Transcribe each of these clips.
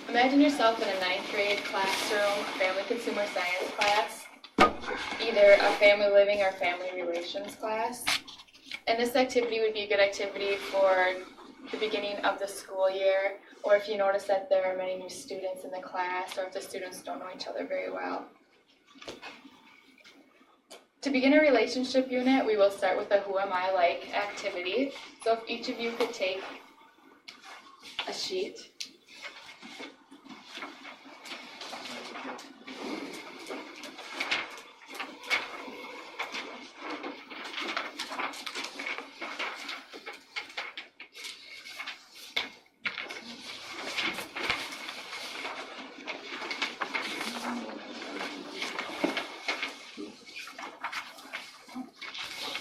Imagine yourself in a 9th grade classroom, a family consumer science class, either a family living or family relations class. And this activity would be a good activity for the beginning of the school year, or if you notice that there are many new students in the class, or if the students don't know each other very well. To begin a relationship unit, we will start with a Who Am I Like activity. So if each of you could take a sheet.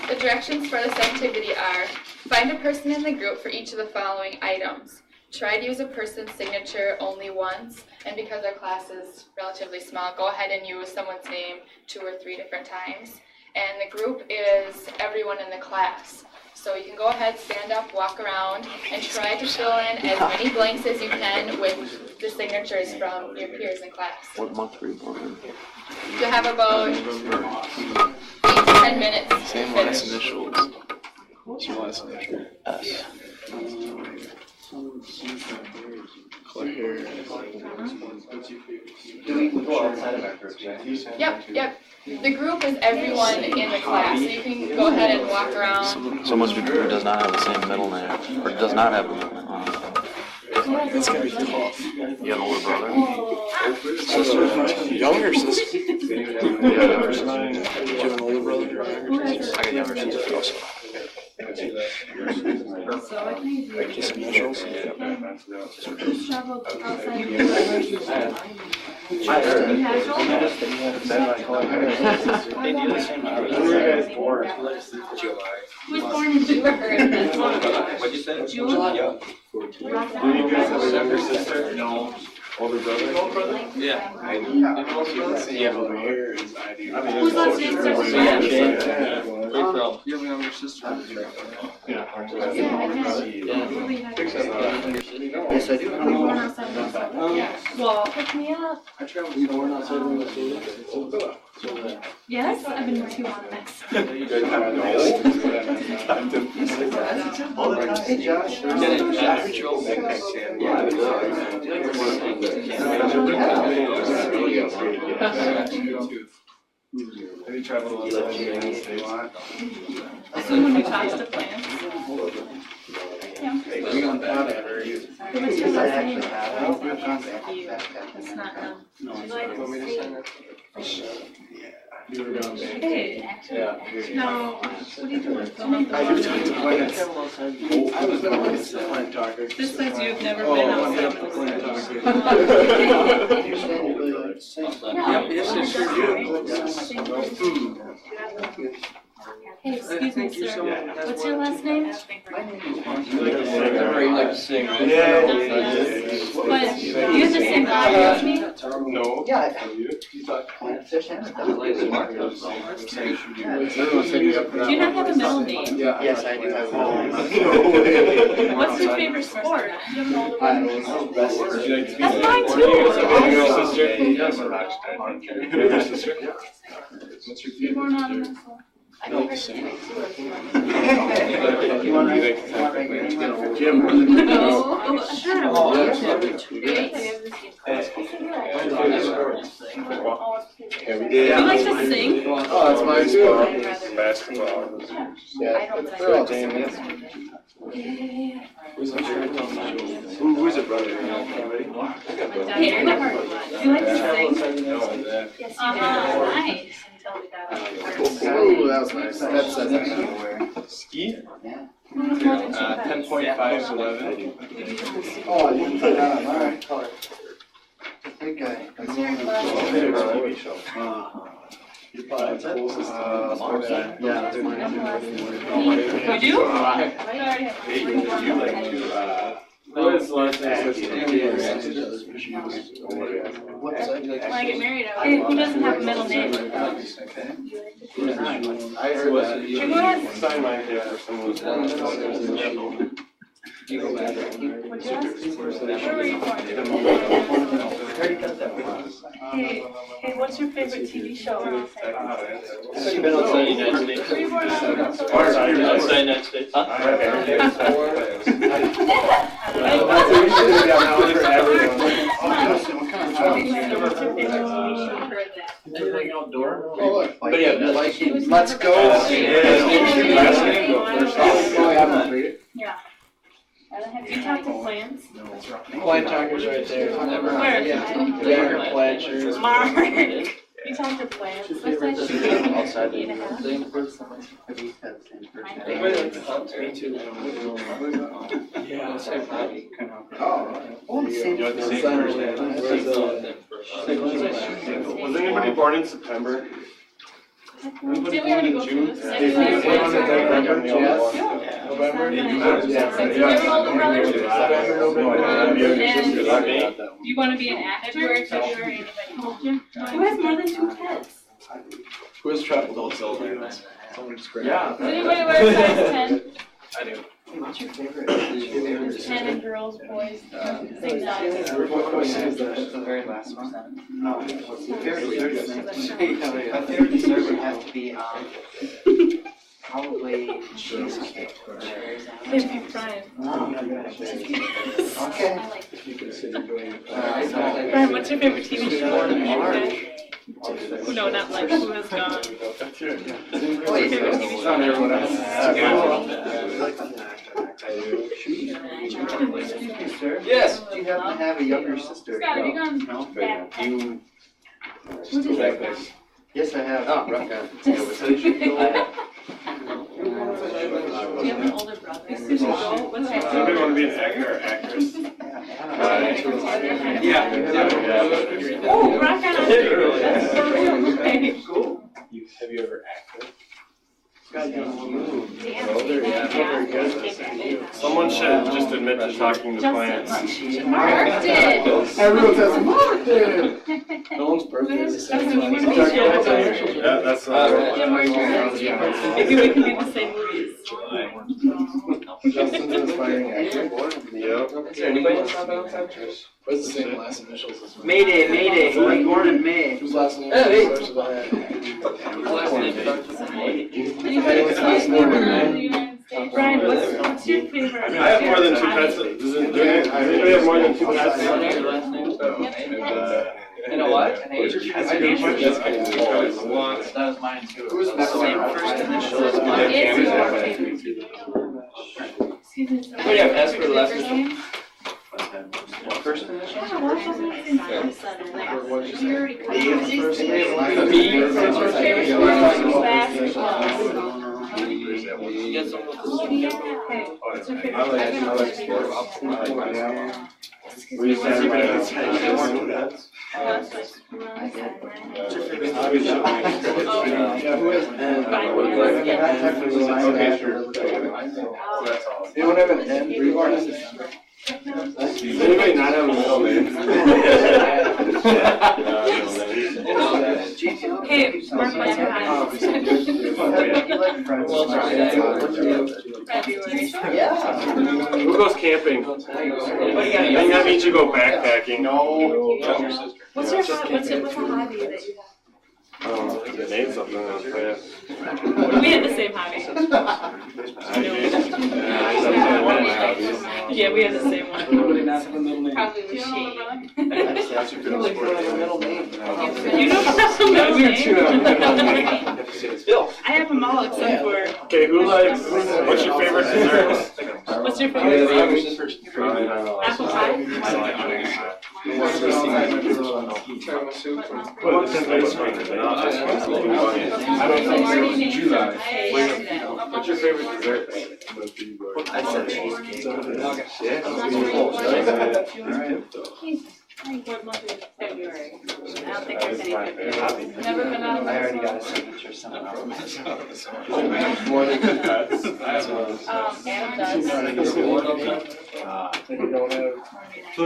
The directions for this activity are: find a person in the group for each of the following items. Try to use a person's signature only once, and because our class is relatively small, go ahead and use someone's name 2 or 3 different times. And the group is everyone in the class. So you can go ahead, stand up, walk around, and try to fill in as many blanks as you can with the signatures from your peers in class. What month were you born in? You'll have about 8 to 10 minutes. Same last initials. What's your last initial? S. Claire. Yep. The group is everyone in the class, so you can go ahead and walk around. Someone who does not have the same middle name, or does not have a middle name. That's gonna be tough. You have an older brother? Sister? Younger sister? Yeah, younger sister. Do you have an older brother? I got a younger sister also. Just initials? Who's traveled outside of Who's born in June? What'd you say? June? Yeah. Do you guys have a younger sister? No. Older brother? Yeah. I do. Yeah, over here is I do. Who's last name starts with J? You have a younger sister? Yeah. Yeah, I did. Yes, I do. Were you born outside of Minnesota? Well, pick me up. I traveled. Were you born outside of Minnesota? Yes, I've been working on this. Hey, Josh. Have you traveled outside of the United States? Someone who talks to plants. Yeah. What's your last name? That's not him. Hey. Yeah. No. What are you doing? I do talk to plants. I was never a plant talker. Besides, you've never been outside of Hey, excuse me, sir. What's your last name? You like to sing, right? Yeah. But do you have the same body as me? No. Yeah. You talk plants? Do you not have a middle name? Yeah. Yes, I do have one. What's your favorite sport? Do you have an older I brother? Would you like to be That's mine too. your sister? Yes. Your sister? What's your You favorite? born out of Minnesota? I don't think you want to Jim? No. Sure. Yeah, we Do did. you like to sing? Oh, that's my sport. Basketball. Yeah. They're all damn. Who's it, brother? Hey, do you like to sing? Yes. Nice. Oh, that was nice. That's Ski? Yeah. 10.5 to 11. Oh, you can put that on my color. I think I. TV show. You're probably the closest to Yeah, that's mine. You do? Hey, would you like to What is the last name? When When I get married, who doesn't have a middle name? I heard that. Sure, go ahead. Sign my paper, someone's one. You go back. What'd you ask? Where were you born? Hey, what's your favorite TV show? You've been outside the United States. Were you born on Outside the United States. Huh? What's your favorite TV show? Anything outdoor? But yeah, let's go. Yeah. Do you talk to plants? Plant talker's right there. Where? Yeah, Blanchard. Mark. You talk to plants. Outside the 8.5. Me too. Yeah, the same thing. Oh, the same. You know what the same was anybody born in September? Anybody Did we born already in go June? through this? November? November. You have an older brother? Do you want to be an actor? February, anybody told you? Who has more than 2 kids? Who has traveled also? Yeah. Does anybody wear size 10? I do. What's your favorite? 10 and girls, boys, same size. The very last one. No. Favorite dessert? My favorite dessert would have to be probably cheesecake. Maybe Brian. Okay. Brian, what's your favorite TV show? Okay. No, not like who has gone. Yes. Do you happen to have a younger sister? Scott, have you gone back? You. Who did that? Yes, I have. Oh, right. Do you have an older brother? What's your Anybody want to be an actor or actress? Oh, rock on. That's for real. Okay. Cool. Have you ever acted? Damn. Someone should just admit to talking to plants. Mark did. Everyone says Mark did. No one's birthday is the That's same. when you want to be Yeah, that's Jim, where's yours? Maybe we can do the same movies. Justin's an aspiring actor. Yep. Is there anybody that's not been outside? What's the same last initials as mine? Mayday, Mayday. Who was born in May? Whose last name? Hey. Starts with a Last name Anybody What's else? the born in In the May? United States? Brian, what's your favorite? I have more than 2 pets. Does anybody have more than 2 pets? Your last name? You know what? That's a good question. That's kind of That was mine too. Who's the First initial is What mine. is your favorite? Excuse me. What do you have, S for the last name? First initial? Yeah, what's your favorite thing? You already covered B is it. first name. B. What's your favorite sport? Basketball. You get some of Okay, what's your favorite? I like sports. We used to have pets. Anyone have an N? Reborn in December. Does anybody not have a middle name? Hey, Mark, what's your hobby? February. Yeah. Who goes camping? I think that means you go backpacking. No. What's your what's a hobby that you Name something else, yeah. have? We had the same hobby. Yeah, we had the same one. Probably was she. That's your middle Middle name. You don't have a middle name? I have them all except for, Okay, who likes, what's your favorite dessert? what's your favorite? Apple pie? Well, it depends on what's going on. I don't know. July. What's your favorite dessert? I said cheesecake. What month is it? February. I don't think there's That is my anything. favorite. Never been out of I already got a school. signature somewhere else. More than two pets. I have Adam does.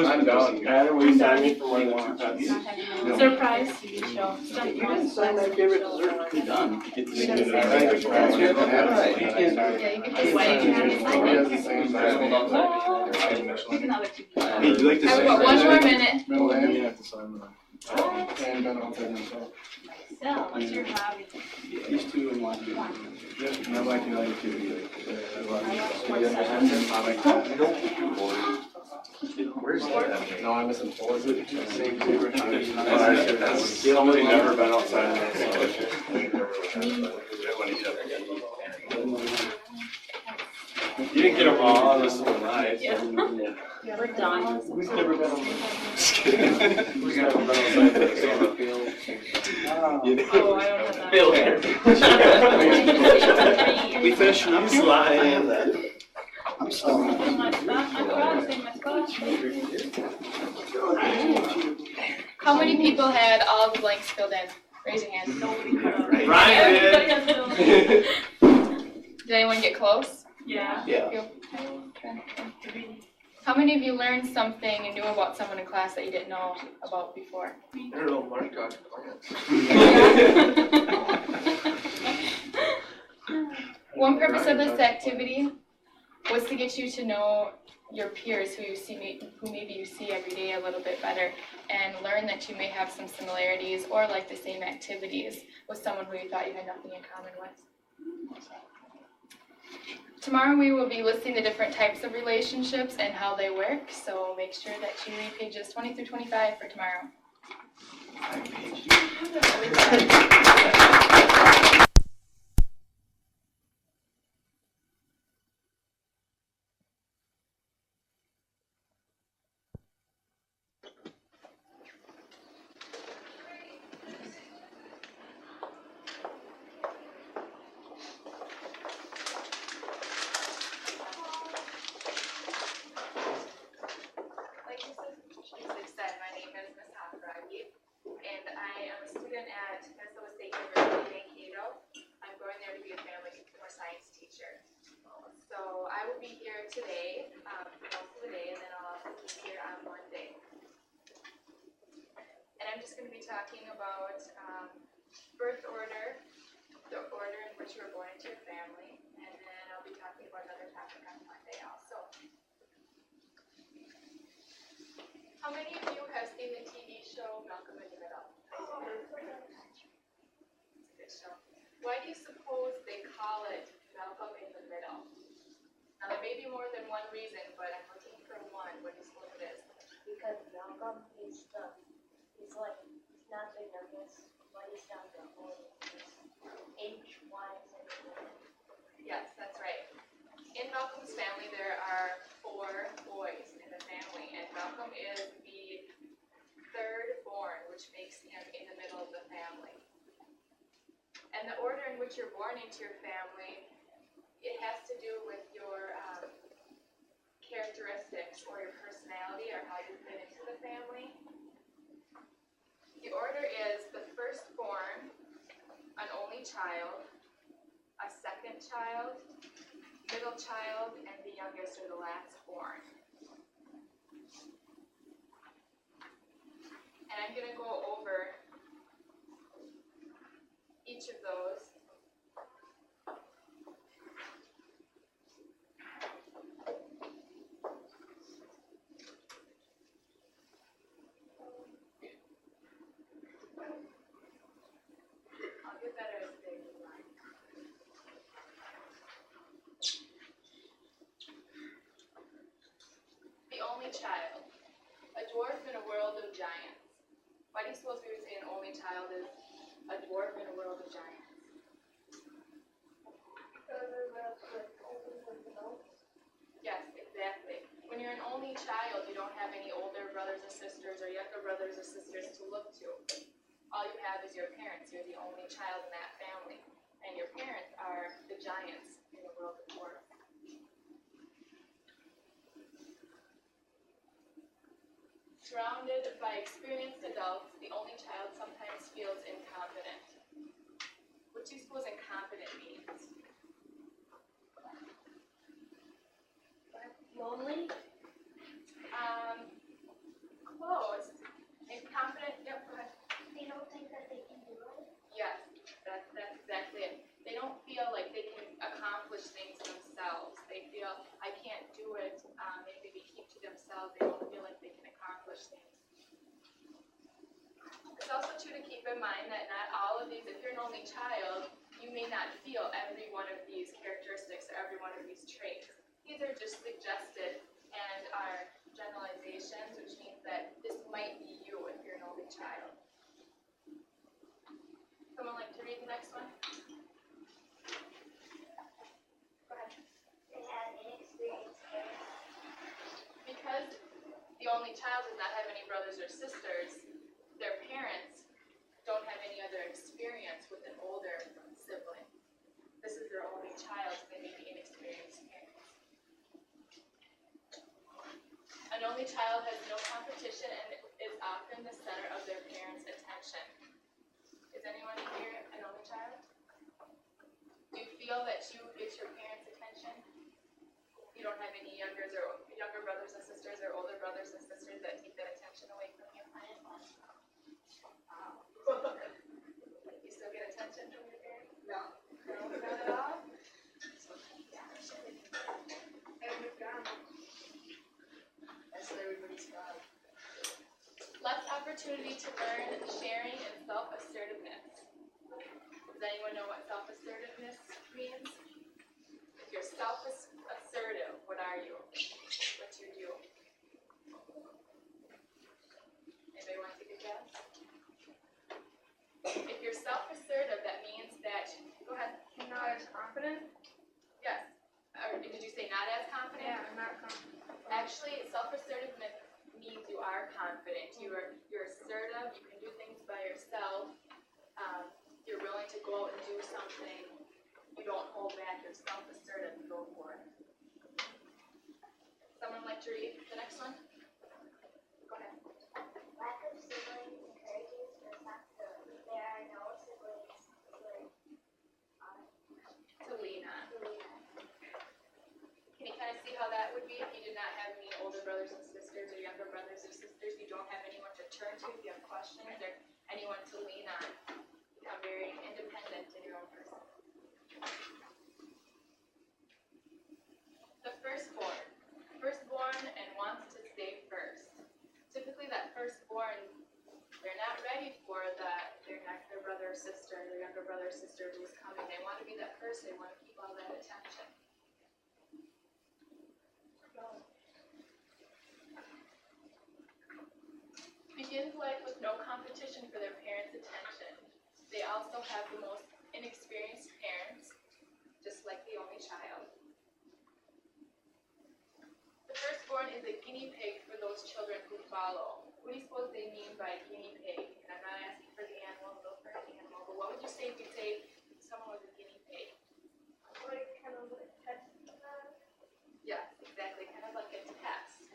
I'm down. Adam, will you sign me for more than two pets? Surprise TV show. Stuff you didn't sign my favorite dessert. You're done. Get to see Yeah, it. you can take Hey, you like to I've sign got that? one more minute. So, what's your hobby? These two and one. Where's that? No, I missed it. Was it the same favorite? Somebody never been outside. You didn't get them all, this one nice. We're done. We've never been on. We've never been outside the summer field. Oh, I don't have that. Bill here. We finishing up slide. I'm still. My spot, I'm crossing my spot. How many people had all the blanks filled in? Raise your hand. Ryan did. Did anyone get close? Yeah. Yeah. How many of you learned something and knew about someone in class that you didn't know about before? I don't know, Mark got plans. One purpose of this activity was to get you to know your peers who maybe you see every day a little bit better, and learn that you may have some similarities or like the same activities with someone who you thought you had nothing in common with. Tomorrow we will be listing the different types of relationships and how they work, so make sure that you read pages 20 through 25 for tomorrow. Like said, my name is Ms. Hofragi, and I am a student at Minnesota State University in Mankato. I'm going there to be a family or science teacher. So I will be here today, for most of the day, and then I'll also be here on Monday. And I'm just going to be talking about birth order, the order in which you were born into your family, and then I'll be talking about another topic on Monday also. How many of you have seen the TV show Malcolm in the Middle? It's a good show. Why do you suppose they call it Malcolm in the Middle? Now, there may be more than one reason, but I'm looking for one. What do you suppose it is? Because Malcolm is not the youngest, but he's not the oldest. H-Y-Z. Yes, that's right. In Malcolm's family, there are 4 boys in the family, and Malcolm is the third born, which makes him in the middle of the family. And the order in which you're born into your family, it has to do with your characteristics or your personality or how you fit into the family. The order is the firstborn, an only child, a second child, middle child, and the youngest or the last born. And I'm going to go over each of those. I'll get better as the day goes on. The only child, a dwarf in a world of giants. Why do you suppose we would say an only child is a dwarf in a world of giants? Yes, exactly. When you're an only child, you don't have any older brothers or sisters or younger brothers or sisters to look to. All you have is your parents. You're the only child in that family. And your parents are the giants in the world of dwarves. Surrounded by experienced adults adults, the only child sometimes feels incompetent. What do you suppose incompetent means? Lonely? Close. Incompetent, yep, go ahead. They don't think that they can do it? Yes, that's exactly it. They don't feel like they can accomplish things themselves. They feel, I can't do it. They maybe keep to themselves. They don't feel like they can accomplish things. It's also true to keep in mind that not all of these, if you're an only child, you may not feel every one of these characteristics or every one of these traits. These are just suggested and are generalizations, which means that this might be you if you're an only child. Someone like to read the next one? Go ahead. They have inexperienced parents. Because the only child does not have any brothers or sisters, their parents don't have any other experience with an older sibling. This is their only child, so they may be inexperienced parents. An only child has no competition and is often the center of their parents' attention. Is anyone here an only child? Do you feel that you get your parents' attention? You don't have any younger brothers and sisters or older brothers and sisters that take that attention away from you? You still get attention from your parents? No. No, not at all? Less opportunity to learn sharing and self-assertiveness. Does anyone know what self-assertiveness means? If you're self-assertive, what are you? What do you do? Anybody want to take a guess? If you're self-assertive, that means that, go ahead. Not as confident? Yes. Or did you say not as confident? Yeah, I'm not confident. Actually, self-assertiveness means you are confident. You're assertive. You can do things by yourself. You're willing to go out and do something. You don't hold back. You're self-assertive. You go for it. Someone like to read the next one? Go ahead. Lack of siblings encourages responsibility. There are no siblings To lean on. to lean on. Can you kind of see how that would be if you did not have any older brothers and sisters or younger brothers or sisters? You don't have anyone to turn to if you have questions or anyone to lean on. You become very independent in your own person. The firstborn and wants to stay first. Typically that firstborn, they're not ready for their brother or sister, their younger brother or sister who's coming. They want to be that first, they want to keep all that attention. Begins life with no competition for their parents' attention. They also have the most inexperienced parents, just like the only child. The firstborn is a guinea pig for those children who follow. What do you suppose they mean by guinea pig? And I'm not asking for the animal, no for an animal, but what would you say if you say someone was a guinea pig? Like, kind of like test. Yes, exactly, kind of like a test.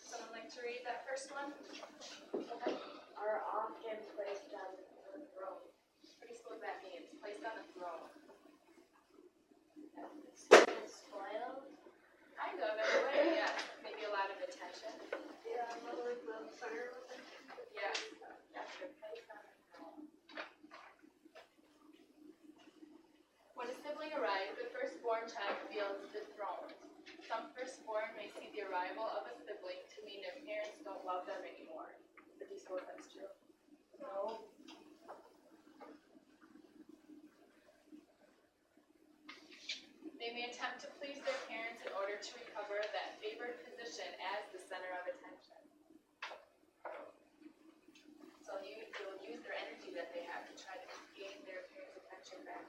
Someone like to read that first one? Are often placed on the throne. What do you suppose that means? Placed on a throne. Spoiled. Kind of, in a way, yeah. Maybe a lot of attention. Yeah, not like the center of it. Yeah. Yeah, they're placed on a throne. When a sibling arrives, the firstborn child feels dethroned. Some firstborn may see the arrival of a sibling to mean their parents don't love them anymore. Do you suppose that's true? No. They may attempt to please their parents in order to recover that favored position as the center of attention. So you'll use their energy that they have to try to gain their parents' attention back.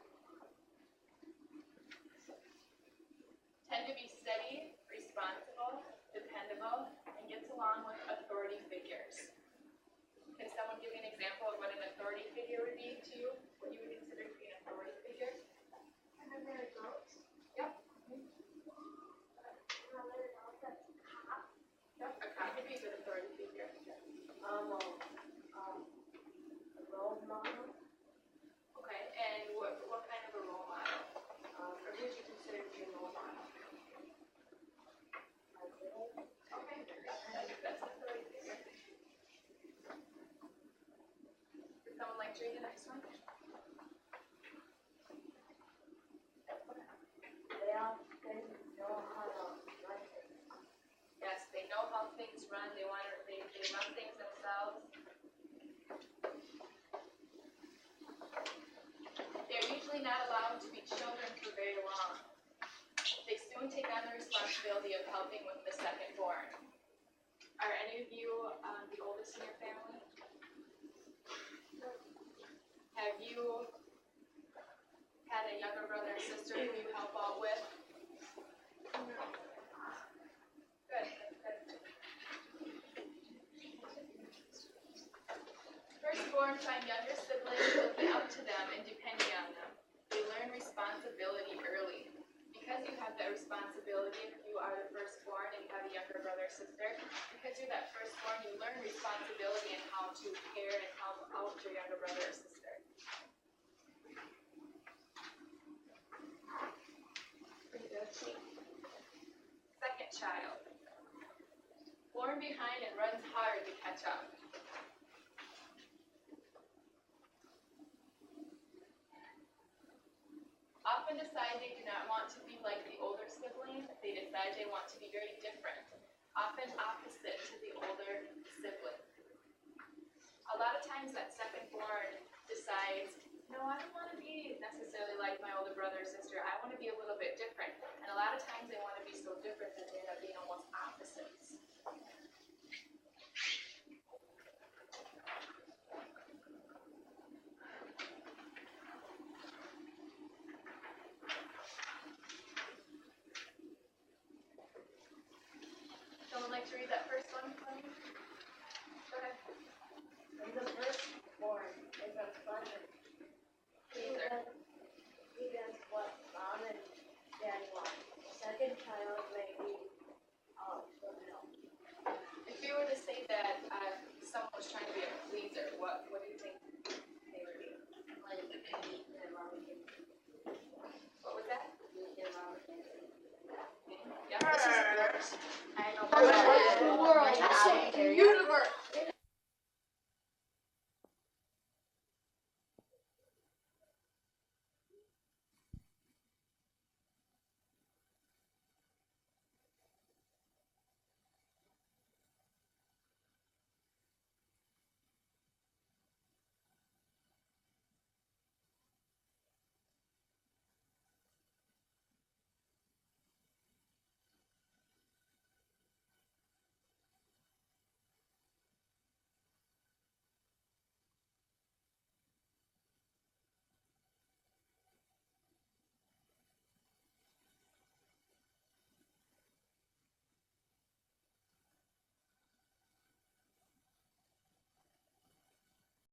Tend to be steady, responsible, dependable, and gets along with authority figures. model. Okay, and what kind of a role model? Or who would you consider to be a role model? Okay, that's a really good one. Would someone like to read the next one? They often know how to run things. Yes, they know how things run, they run things themselves. They're usually not allowed to be children for very long. They soon take on the responsibility of helping with the second born. Are any of you the oldest in your family? Have you had a younger brother or sister who you help out with? Good, good. Firstborn find younger siblings looking up to them and depending on them. They learn responsibility early. Because you have that responsibility, if you are the firstborn and you have a younger brother or sister, because you're that firstborn, you learn responsibility and how to care and help out your younger brother or sister. Second child. Born behind and runs hard to catch up. Often decide they do not want to be like the older sibling. They decide they want to be very different, often opposite to the older sibling. A lot of times that second-born decides, no, I don't want to be necessarily like my older brother or sister. I want to be a little bit different. And a lot of times they want to be so different that they end up being almost opposites. Someone like to read that first one for me? Go ahead. And the firstborn is a son and he does what mom and dad want. The second child may be the middle. If you were to say that someone was trying to be a pleaser, what do you think they would be? Like me and mom can What was that? me and mom can Yeah. This is worse. I know.